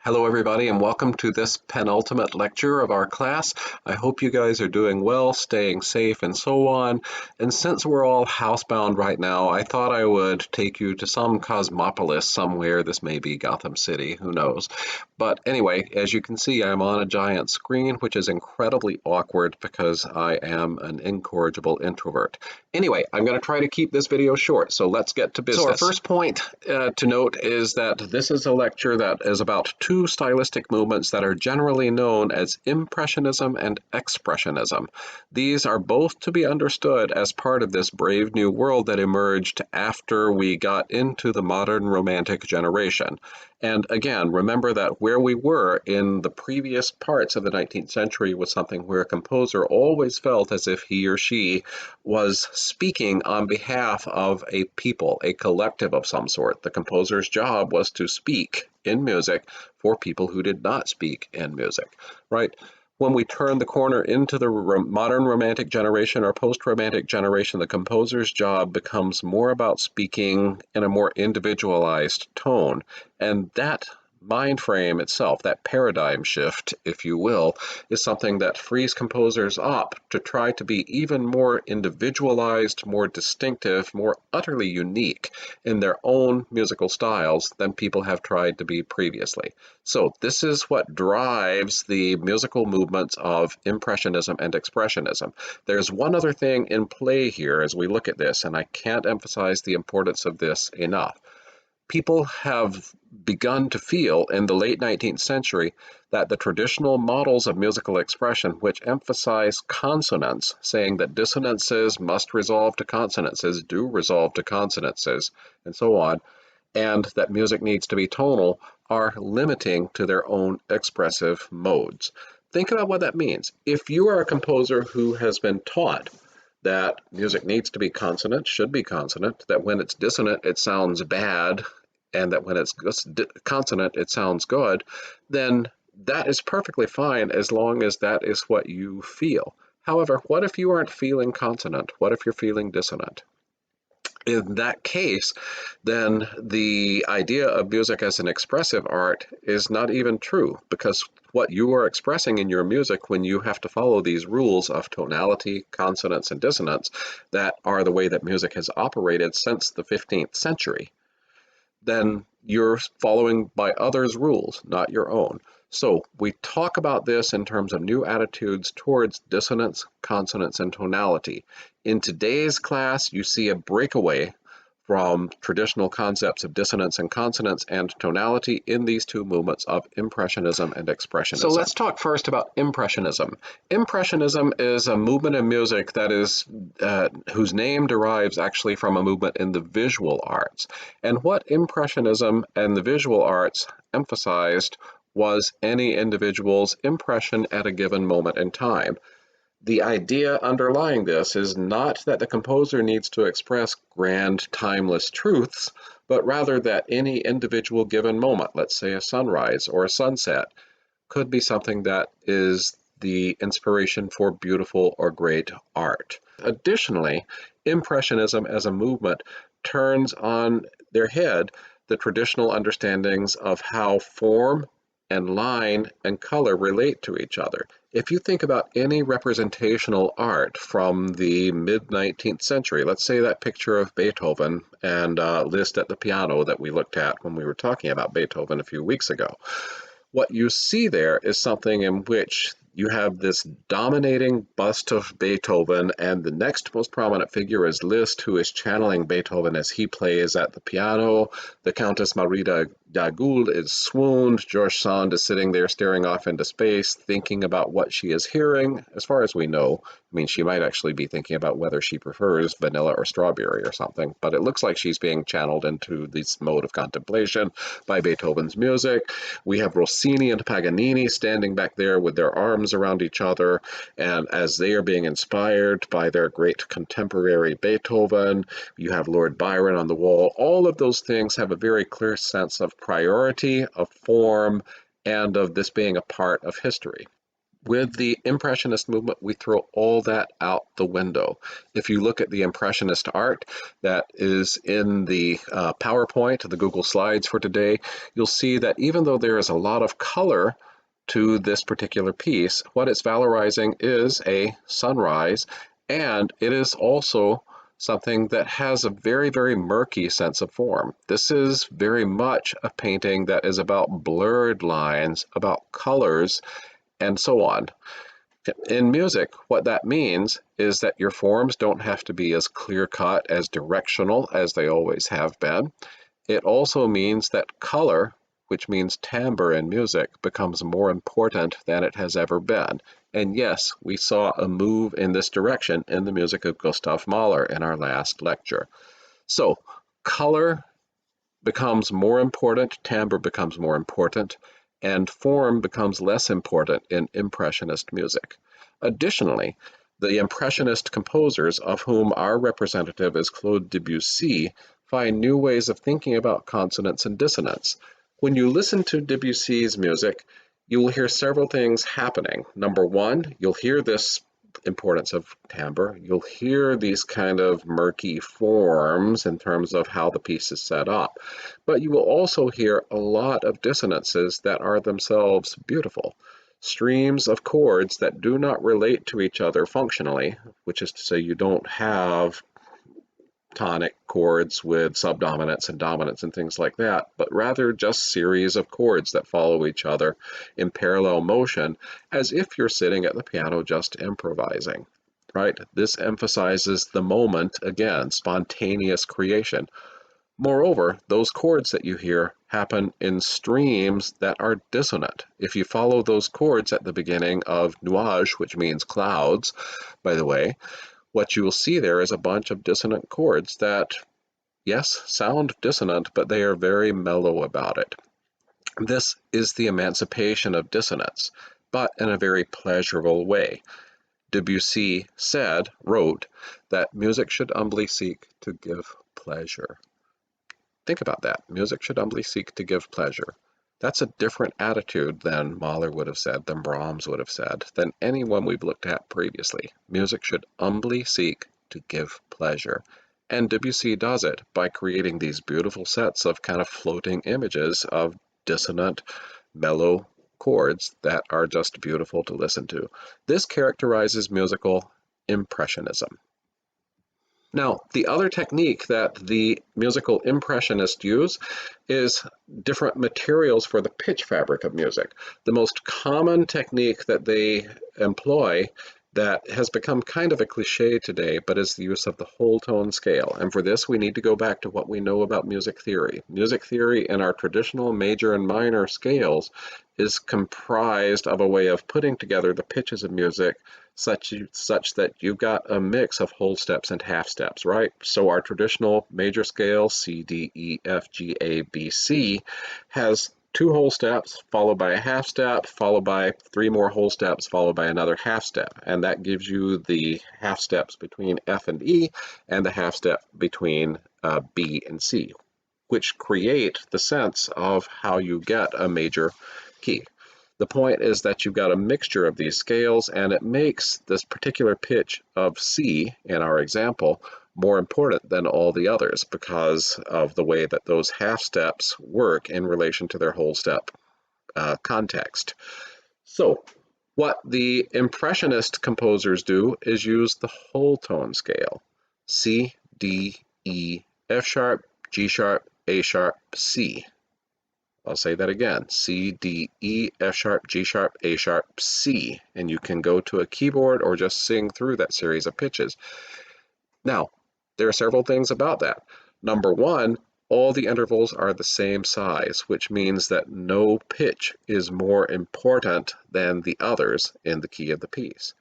Hello everybody and welcome to this penultimate lecture of our class. I hope you guys are doing well, staying safe and so on. And since we're all housebound right now, I thought I would take you to some cosmopolis somewhere. This may be Gotham City, who knows. But anyway, as you can see, I'm on a giant screen, which is incredibly awkward because I am an incorrigible introvert. Anyway, I'm going to try to keep this video short, so let's get to business. So our first point to note is that this is a lecture that is about two stylistic movements that are generally known as Impressionism and Expressionism. These are both to be understood as part of this brave new world that emerged after we got into the modern Romantic generation. And again, remember that where we were in the previous parts of the 19th century was something where a composer always felt as if he or she was speaking on behalf of a people, a collective of some sort. The composer's job was to speak in music for people who did not speak in music, right? When we turn the corner into the modern Romantic generation or post-Romantic generation, the composer's job becomes more about speaking in a more individualized tone. And that mind frame itself, that paradigm shift, if you will, is something that frees composers up to try to be even more individualized, more distinctive, more utterly unique in their own musical styles than people have tried to be previously. So this is what drives the musical movements of Impressionism and Expressionism. There's one other thing in play here as we look at this, and I can't emphasize the importance of this enough. People have begun to feel in the late 19th century that the traditional models of musical expression, which emphasize consonants, saying that dissonances must resolve to consonances, do resolve to consonances, and so on, and that music needs to be tonal, are limiting to their own expressive modes. Think about what that means. If you are a composer who has been taught that music needs to be consonant, should be consonant, that when it's dissonant it sounds bad, and that when it's consonant it sounds good, then that is perfectly fine as long as that is what you feel. However, what if you aren't feeling consonant? What if you're feeling dissonant? In that case, then the idea of music as an expressive art is not even true, because what you are expressing in your music when you have to follow these rules of tonality, consonance, and dissonance that are the way that music has operated since the 15th century, then you're following by others' rules, not your own. So we talk about this in terms of new attitudes towards dissonance, consonance, and tonality. In today's class, you see a breakaway from traditional concepts of dissonance and consonance and tonality in these two movements of Impressionism and Expressionism. So let's talk first about Impressionism. Impressionism is a movement in music that is whose name derives actually from a movement in the visual arts. And what Impressionism and the visual arts emphasized was any individual's impression at a given moment in time. The idea underlying this is not that the composer needs to express grand, timeless truths, but rather that any individual given moment, let's say a sunrise or a sunset, could be something that is the inspiration for beautiful or great art. Additionally, Impressionism as a movement turns on their head the traditional understandings of how form and line and color relate to each other. If you think about any representational art from the mid-19th century, let's say that picture of Beethoven and Liszt at the piano that we looked at when we were talking about Beethoven a few weeks ago, what you see there is something in which you have this dominating bust of Beethoven, and the next most prominent figure is Liszt, who is channeling Beethoven as he plays at the piano. The Countess Marita Dagoult is swooned. George Sand is sitting there staring off into space, thinking about what she is hearing. As far as we know, I mean, she might actually be thinking about whether she prefers vanilla or strawberry or something, but it looks like she's being channeled into this mode of contemplation by Beethoven's music. We have Rossini and Paganini standing back there with their arms around each other, and as they are being inspired by their great contemporary Beethoven, you have Lord Byron on the wall. All of those things have a very clear sense of priority, of form, and of this being a part of history. With the Impressionist movement, we throw all that out the window. If you look at the Impressionist art that is in the PowerPoint, the Google Slides for today, you'll see that even though there is a lot of color to this particular piece, what it's valorizing is a sunrise, and it is also something that has a very, very murky sense of form. This is very much a painting that is about blurred lines, about colors, and so on. In music, what that means is that your forms don't have to be as clear-cut, as directional as they always have been. It also means that color, which means timbre in music, becomes more important than it has ever been. And yes, we saw a move in this direction in the music of Gustav Mahler in our last lecture. So, color becomes more important, timbre becomes more important, and form becomes less important in Impressionist music. Additionally, the Impressionist composers, of whom our representative is Claude Debussy, find new ways of thinking about consonance and dissonance. When you listen to Debussy's music, you will hear several things happening. Number one, you'll hear this importance of timbre. You'll hear these kind of murky forms in terms of how the piece is set up. But you will also hear a lot of dissonances that are themselves beautiful. Streams of chords that do not relate to each other functionally, which is to say you don't have tonic chords with subdominants and dominants and things like that, but rather just series of chords that follow each other in parallel motion as if you're sitting at the piano just improvising, right? This emphasizes the moment, again, spontaneous creation. Moreover, those chords that you hear happen in streams that are dissonant. If you follow those chords at the beginning of nuage, which means clouds, by the way, what you will see there is a bunch of dissonant chords that, yes, sound dissonant, but they are very mellow about it. This is the emancipation of dissonance, but in a very pleasurable way. Debussy wrote, that music should humbly seek to give pleasure. Think about that. Music should humbly seek to give pleasure. That's a different attitude than Mahler would have said, than Brahms would have said, than anyone we've looked at previously. Music should humbly seek to give pleasure. And Debussy does it by creating these beautiful sets of kind of floating images of dissonant, mellow chords that are just beautiful to listen to. This characterizes musical impressionism. Now, the other technique that the musical impressionists use is different materials for the pitch fabric of music. The most common technique that they employ that has become kind of a cliche today, but is the use of the whole tone scale. And for this, we need to go back to what we know about music theory. Music theory in our traditional major and minor scales is comprised of a way of putting together the pitches of music such that you've got a mix of whole steps and half steps, right? So our traditional major scale, C, D, E, F, G, A, B, C, has 2 whole steps, followed by a half step, followed by 3 more whole steps, followed by another half step. And that gives you the half steps between F and E, and the half step between B and C, which create the sense of how you get a major key. The point is that you've got a mixture of these scales, and it makes this particular pitch of C, in our example, more important than all the others because of the way that those half steps work in relation to their whole step context. So what the Impressionist composers do is use the whole tone scale. C, D, E, F sharp, G sharp, A sharp, C. I'll say that again, C, D, E, F sharp, G sharp, A sharp, C. And you can go to a keyboard or just sing through that series of pitches. Now, there are several things about that. Number one, all the intervals are the same size, which means that no pitch is more important than the others in the key of the piece.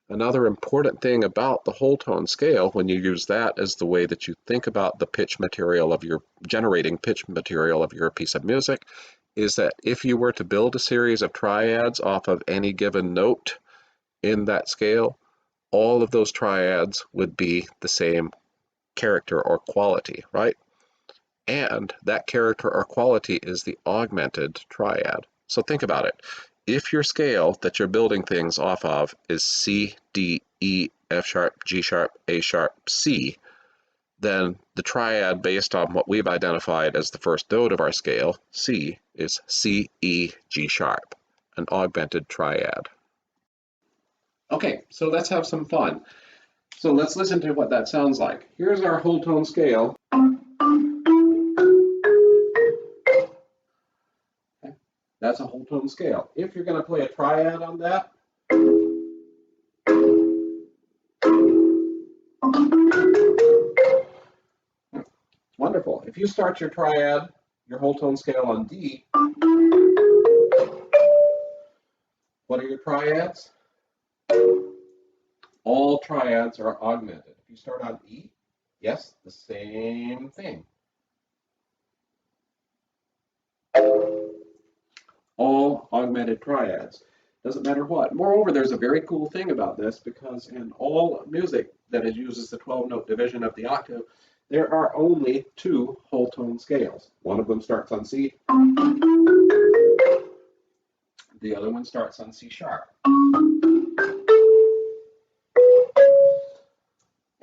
Another important thing about the whole tone scale, when you use that as the way that you think about the pitch material of your generating pitch material of your piece of music, is that if you were to build a series of triads off of any given note in that scale, all of those triads would be the same character or quality, right? And that character or quality is the augmented triad. So think about it. if your scale that you're building things off of is C, D, E, F sharp, G sharp, A sharp, C, then the triad based on what we've identified as the first note of our scale, C, is C, E, G sharp, an augmented triad. Okay, so let's have some fun. So let's listen to what that sounds like. Here's our whole tone scale. Okay. That's a whole tone scale. If you're going to play a triad on that, wonderful. If you start your triad, your whole tone scale on D, what are your triads? All triads are augmented. If you start on E, yes, the same thing. All augmented triads. Doesn't matter what. Moreover, there's a very cool thing about this, because in all music that uses the 12-note division of the octave, there are only 2 whole tone scales. One of them starts on C. The other one starts on C sharp.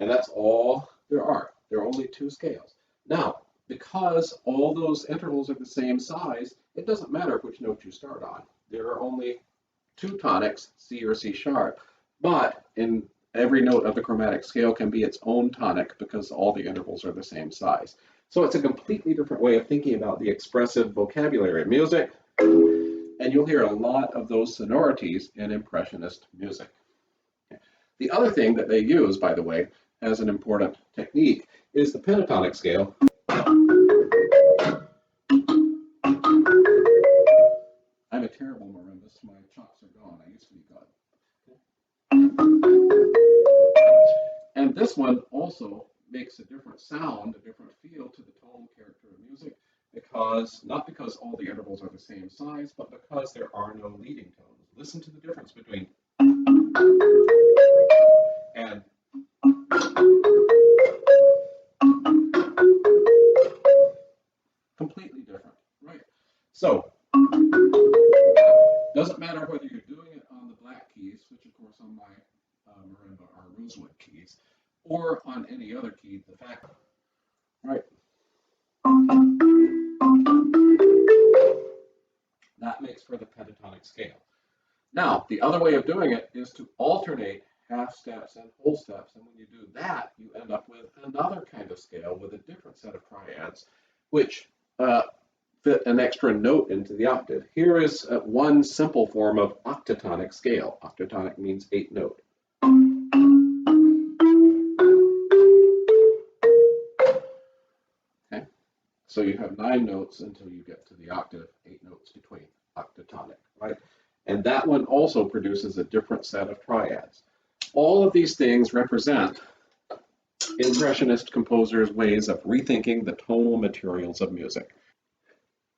And that's all there are. There are only 2 scales. Now, because all those intervals are the same size, it doesn't matter which note you start on. There are only 2 tonics, C or C sharp, but in every note of the chromatic scale can be its own tonic because all the intervals are the same size. So it's a completely different way of thinking about the expressive vocabulary of music, and you'll hear a lot of those sonorities in Impressionist music. The other thing that they use, by the way, as an important technique is the pentatonic scale. I'm a terrible marimbist. My chops are gone. I used to be good. And this one also makes a different sound, a different feel to the tone character of music, because not because all the intervals are the same size, but because there are no leading tones. Listen to the difference between and completely different, right? So doesn't matter whether you're doing it on the black keys, which of course on my marimba are rosewood keys, or on any other key, the fact, right? That makes for the pentatonic scale. Now, the other way of doing it is to alternate half steps and whole steps, and when you do that, you end up with another kind of scale with a different set of triads, which fit an extra note into the octave. Here is one simple form of octatonic scale. Octatonic means 8 note. Okay, so you have 9 notes until you get to the octave, 8 notes between, octatonic, right? And that one also produces a different set of triads. All of these things represent Impressionist composers' ways of rethinking the tonal materials of music.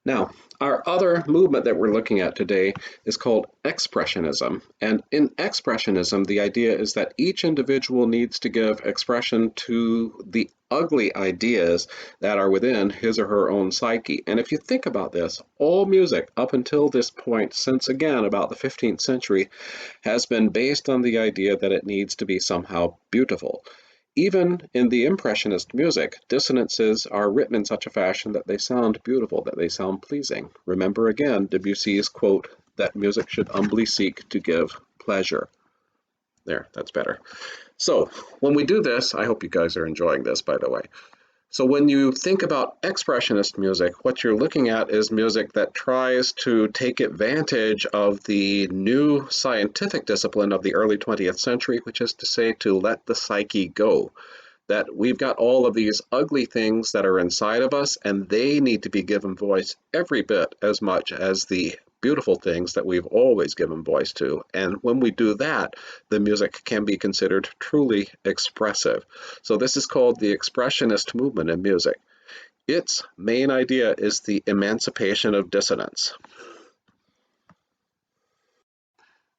Now, our other movement that we're looking at today is called Expressionism. And in Expressionism, the idea is that each individual needs to give expression to the ugly ideas that are within his or her own psyche. And if you think about this, all music up until this point, since again about the 15th century, has been based on the idea that it needs to be somehow beautiful. Even in the Impressionist music, dissonances are written in such a fashion that they sound beautiful, that they sound pleasing. Remember again Debussy's quote that music should humbly seek to give pleasure. There, that's better. So when we do this, I hope you guys are enjoying this, by the way. So when you think about Expressionist music, what you're looking at is music that tries to take advantage of the new scientific discipline of the early 20th century, which is to say to let the psyche go. That we've got all of these ugly things that are inside of us, and they need to be given voice every bit as much as the beautiful things that we've always given voice to. And when we do that, the music can be considered truly expressive. So this is called the Expressionist movement in music. Its main idea is the emancipation of dissonance.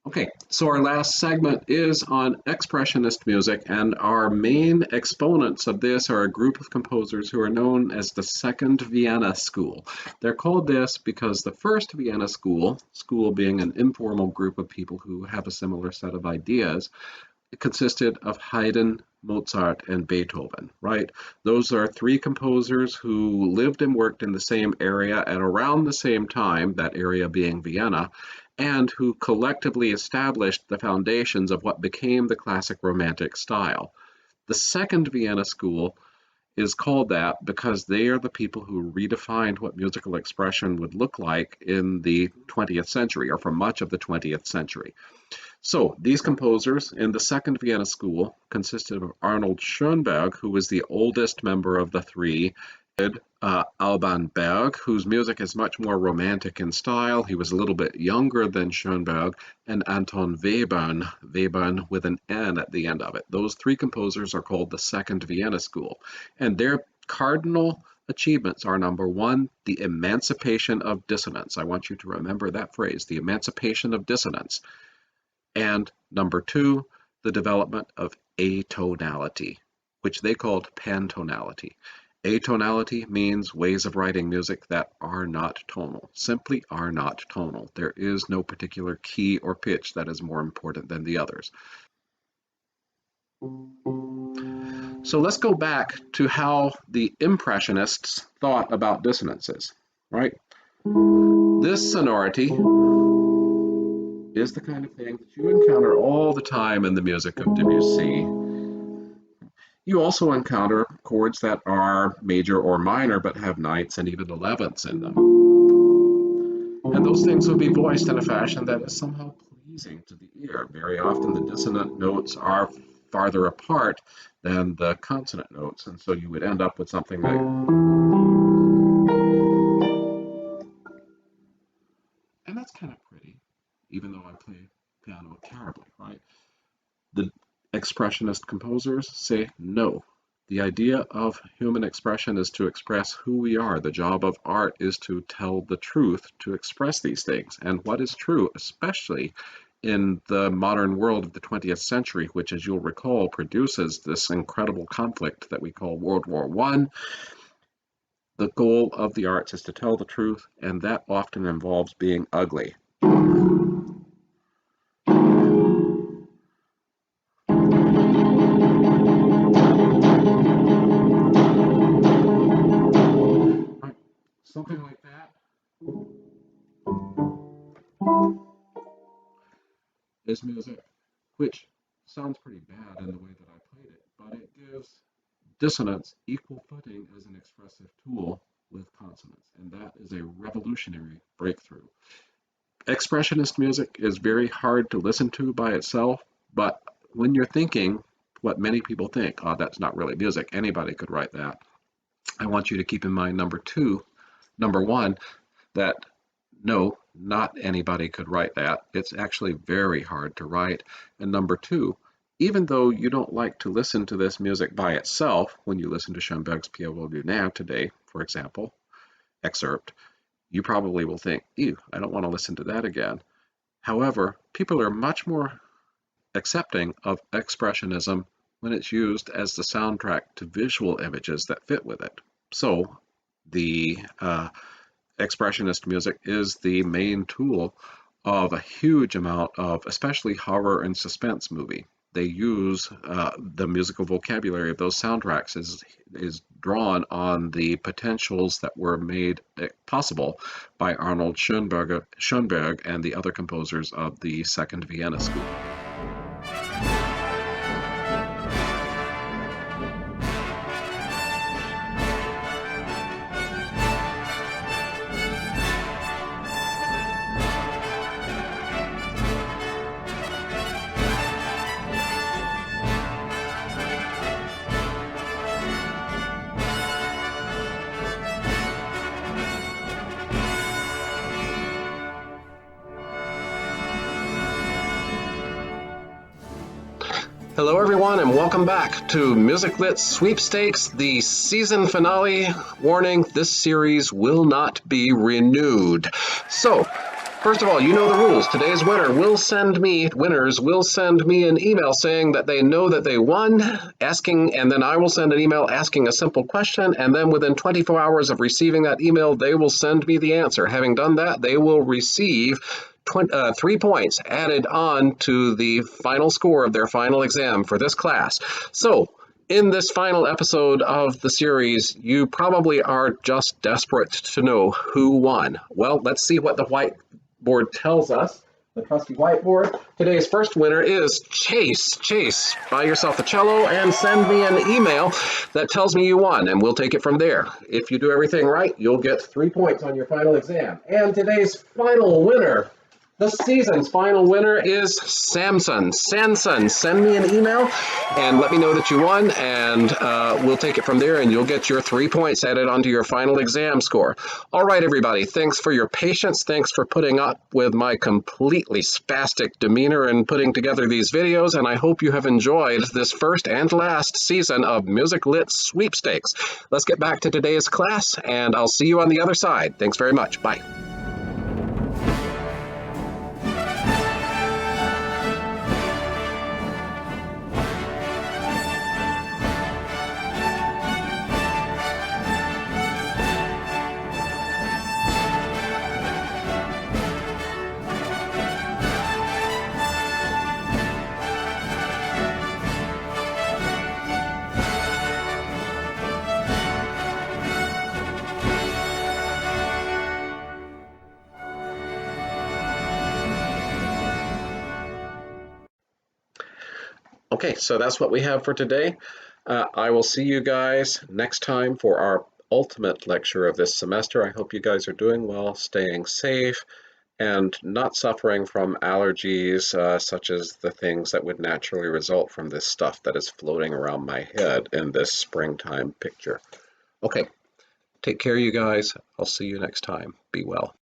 Okay, so our last segment is on Expressionist music, and our main exponents of this are a group of composers who are known as the Second Vienna School. They're called this because the First Vienna school being an informal group of people who have a similar set of ideas, it consisted of Haydn, Mozart, and Beethoven, right? Those are three composers who lived and worked in the same area at around the same time, that area being Vienna, and who collectively established the foundations of what became the classic Romantic style. The Second Vienna School is called that because they are the people who redefined what musical expression would look like in the 20th century, or for much of the 20th century. So these composers in the Second Vienna School consisted of Arnold Schoenberg, who was the oldest member of the three, Alban Berg, whose music is much more romantic in style. He was a little bit younger than Schoenberg, and Anton Webern, Webern with an N at the end of it. Those three composers are called the Second Vienna School, and their cardinal achievements are: number one, the emancipation of dissonance. I want you to remember that phrase, the emancipation of dissonance. And number two, the development of atonality, which they called pantonality. Atonality means ways of writing music that are not tonal, simply are not tonal. There is no particular key or pitch that is more important than the others. So let's go back to how the Impressionists thought about dissonances, right? This sonority is the kind of thing that you encounter all the time in the music of Debussy. You also encounter chords that are major or minor but have ninths and even elevenths in them. And those things will be voiced in a fashion that is somehow pleasing to the ear. Very often the dissonant notes are farther apart than the consonant notes, and so you would end up with something like, and that's kind of pretty, even though I play piano terribly, right? The expressionist composers say no. The idea of human expression is to express who we are. The job of art is to tell the truth, to express these things. And what is true, especially in the modern world of the 20th century, which, as you'll recall, produces this incredible conflict that we call World War I. The goal of the arts is to tell the truth, and that often involves being ugly. Something like that is music, which sounds pretty bad in the way that I played it, but it gives dissonance equal footing as an expressive tool with consonance, and that is a revolutionary breakthrough. Expressionist music is very hard to listen to by itself, but when you're thinking what many people think, oh, that's not really music, anybody could write that, I want you to keep in mind number one, that no, not anybody could write that. It's actually very hard to write. And number two, even though you don't like to listen to this music by itself, when you listen to Schoenberg's Pierre Volbudin today, for example, excerpt, you probably will think, ew, I don't want to listen to that again. However, people are much more accepting of Expressionism when it's used as the soundtrack to visual images that fit with it. So the Expressionist music is the main tool of a huge amount of, especially horror and suspense movie. They use the musical vocabulary of those soundtracks is drawn on the potentials that were made possible by Arnold Schoenberg and the other composers of the Second Vienna School. Hello everyone and welcome back to Music Lit Sweepstakes, the season finale. Warning, this series will not be renewed. So, First of all, you know the rules. Today's winners will send me an email saying that they know that they won, and then I will send an email asking a simple question, and then within 24 hours of receiving that email, they will send me the answer. Having done that, they will receive 3 points added on to the final score of their final exam for this class. So, in this final episode of the series, you probably are just desperate to know who won. Well, let's see what the whiteboard tells us. The trusty whiteboard. Today's first winner is Chase. Chase, buy yourself a cello and send me an email that tells me you won, and we'll take it from there. If you do everything right, you'll get 3 points on your final exam. And today's final winner, the season's final winner, is Samson. Samson, send me an email and let me know that you won, and we'll take it from there, and you'll get your 3 points added onto your final exam score. All right, everybody, thanks for your patience. Thanks for putting up with my completely spastic demeanor and putting together these videos, and I hope you have enjoyed this first and last season of Music Lit Sweepstakes. Let's get back to today's class, and I'll see you on the other side. Thanks very much. Bye. Okay, so that's what we have for today. I will see you guys next time for our ultimate lecture of this semester. I hope you guys are doing well, staying safe, and not suffering from allergies such as the things that would naturally result from this stuff that is floating around my head in this springtime picture. Okay, take care, you guys. I'll see you next time. Be well.